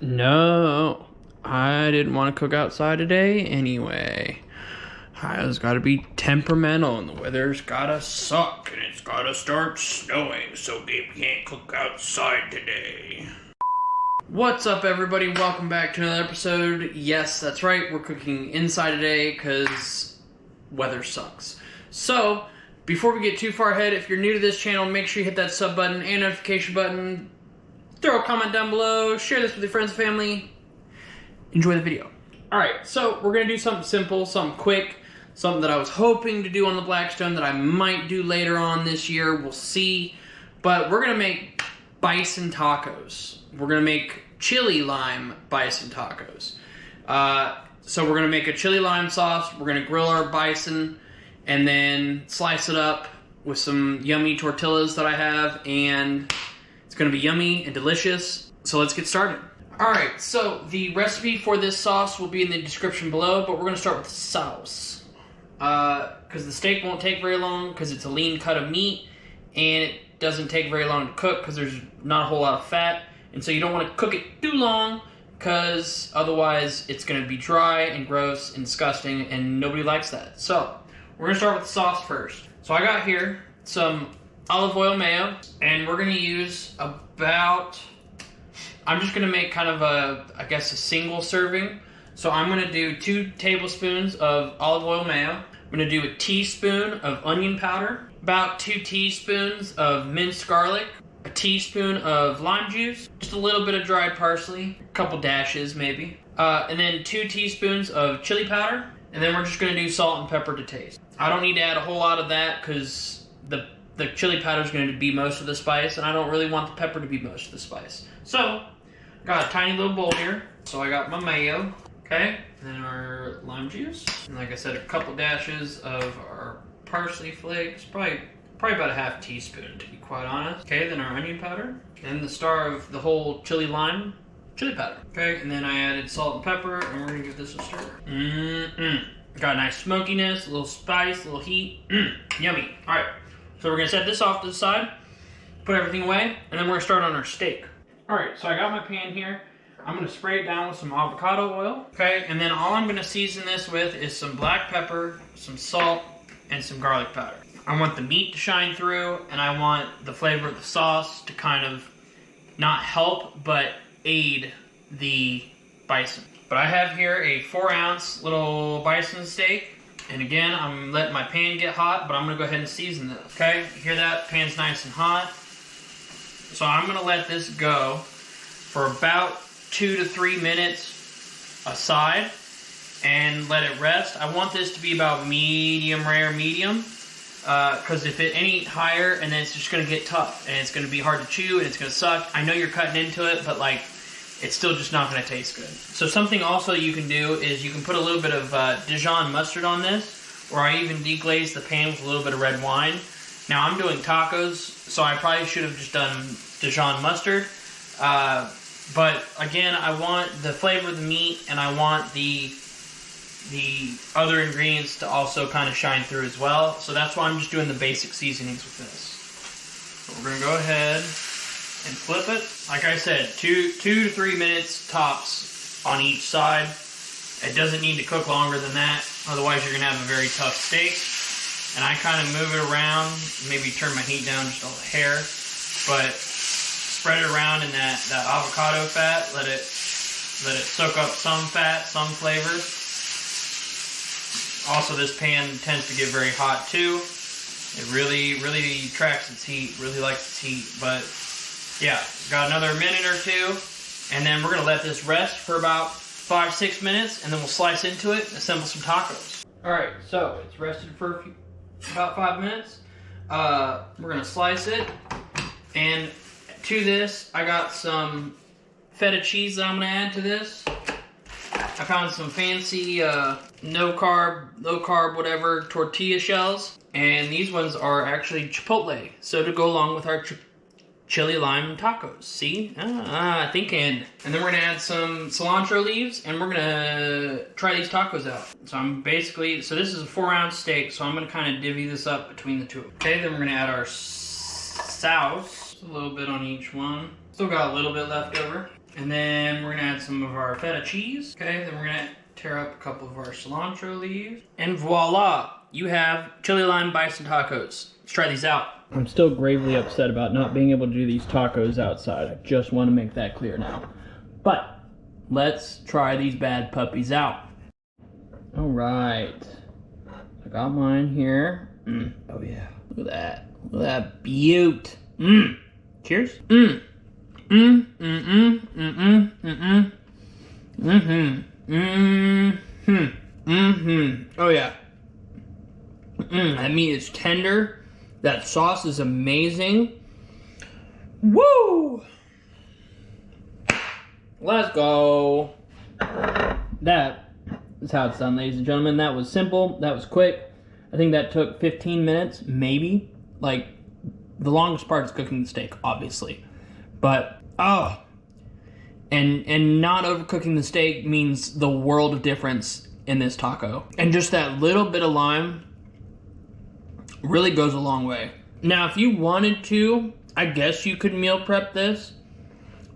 No, I didn't want to cook outside today anyway. It's got to be temperamental and the weather's got to suck and it's got to start snowing, so Gabe can't cook outside today. What's up, everybody? Welcome back to another episode. Yes, that's right, we're cooking inside today because weather sucks. So, before we get too far ahead, if you're new to this channel, make sure you hit that sub button and notification button. Throw a comment down below, share this with your friends and family. Enjoy the video. Alright, so we're going to do something simple, something quick, something that I was hoping to do on the Blackstone that I might do later on this year. We'll see. But we're going to make bison tacos. We're going to make chili lime bison tacos. So we're going to make a chili lime sauce. We're going to grill our bison and then slice it up with some yummy tortillas that I have, and it's going to be yummy and delicious. So let's get started. Alright, so the recipe for this sauce will be in the description below, but we're going to start with the sauce. Because the steak won't take very long because it's a lean cut of meat, and it doesn't take very long to cook because there's not a whole lot of fat. And so you don't want to cook it too long because otherwise it's going to be dry and gross and disgusting, and nobody likes that. So we're going to start with the sauce first. So I got here some olive oil mayo, and we're going to use about, I'm just going to make kind of a single serving. So I'm going to do 2 tablespoons of olive oil mayo. I'm going to do a teaspoon of onion powder, about 2 teaspoons of minced garlic, a teaspoon of lime juice, just a little bit of dried parsley, a couple dashes maybe, and then 2 teaspoons of chili powder, and then we're just going to do salt and pepper to taste. I don't need to add a whole lot of that because the chili powder is going to be most of the spice, and I don't really want the pepper to be most of the spice. So, got a tiny little bowl here. So I got my mayo, okay, and then our lime juice, and like I said, a couple dashes of our parsley flakes, probably about a half teaspoon to be quite honest. Okay, then our onion powder, and the star of the whole chili lime, chili powder. Okay, and then I added salt and pepper, and we're gonna give this a stir. Got a nice smokiness, a little spice, a little heat. Yummy. All right, so we're gonna set this off to the side, put everything away, and then we're gonna start on our steak. All right, so I got my pan here. I'm gonna spray it down with some avocado oil. Okay, and then all I'm gonna season this with is some black pepper, some salt, and some garlic powder. I want the meat to shine through, and I want the flavor of the sauce to kind of not help, but aid the bison. But I have here a 4-ounce little bison steak, and again, I'm letting my pan get hot, but I'm gonna go ahead and season this. Okay, you hear that? Pan's nice and hot. So I'm gonna let this go for about 2 to 3 minutes aside and let it rest. I want this to be about medium rare, medium. Because if it any higher, and then it's just going to get tough, and it's going to be hard to chew, and it's going to suck. I know you're cutting into it, but like, it's still just not going to taste good. So something also you can do is you can put a little bit of Dijon mustard on this, or I even deglaze the pan with a little bit of red wine. Now I'm doing tacos, so I probably should have just done Dijon mustard. But again, I want the flavor of the meat, and I want the other ingredients to also kind of shine through as well. So that's why I'm just doing the basic seasonings with this. So we're going to go ahead and flip it. Like I said, 2 to 3 minutes tops on each side. It doesn't need to cook longer than that. Otherwise you're going to have a very tough steak. And I kind of move it around, maybe turn my heat down just a hair. But spread it around in that avocado fat. Let it soak up some fat, some flavor. Also, this pan tends to get very hot too. It really tracks its heat, really likes its heat. But yeah, got another minute or 2, and then we're gonna let this rest for about 5-6 minutes, and then we'll slice into it and assemble some tacos. All right, so it's rested for about 5 minutes. We're gonna slice it, and to this, I got some feta cheese that I'm gonna add to this. I found some fancy no carb, whatever, tortilla shells. And these ones are actually chipotle. So to go along with our chili lime tacos. See? Thinking. And then we're going to add some cilantro leaves, and we're going to try these tacos out. So this is a 4-ounce steak, so I'm going to kind of divvy this up between the two. Okay, then we're going to add our sauce. A little bit on each one. Still got a little bit left over. And then we're gonna add some of our feta cheese. Okay, then we're gonna tear up a couple of our cilantro leaves. And voila, you have chili lime bison tacos. Let's try these out. I'm still gravely upset about not being able to do these tacos outside. I just want to make that clear now. But let's try these bad puppies out. All right, I got mine here. Oh yeah, look at that. Look at that beaut. Cheers. Oh yeah. That meat is tender. That sauce is amazing. Woo! Let's go. That is how it's done, ladies and gentlemen. That was simple. That was quick. I think that took 15 minutes, maybe. Like, the longest part is cooking the steak, obviously. But, oh. And not overcooking the steak means the world of difference in this taco. And just that little bit of lime really goes a long way. Now, if you wanted to, I guess you could meal prep this.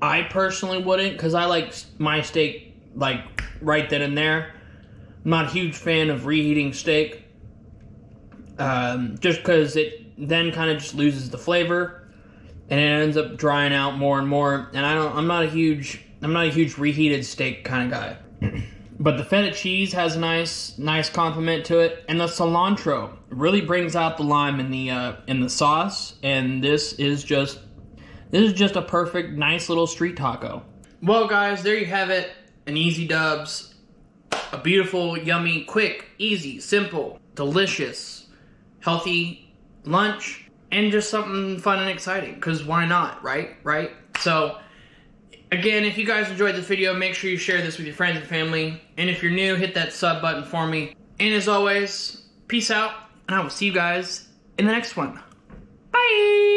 I personally wouldn't, because I like my steak, like, right then and there. I'm not a huge fan of reheating steak. Just because it then kind of just loses the flavor. And it ends up drying out more and more. And I'm not a huge reheated steak kind of guy. But the feta cheese has a nice complement to it, and the cilantro really brings out the lime in the sauce. And this is just a perfect, nice little street taco. Well, guys, there you have it. An easy dubs, a beautiful, yummy, quick, easy, simple, delicious, healthy lunch, and just something fun and exciting. Because why not, right? Right? So, again, if you guys enjoyed this video, make sure you share this with your friends and family. And if you're new, hit that sub button for me. And as always, peace out, and I will see you guys in the next one. Bye!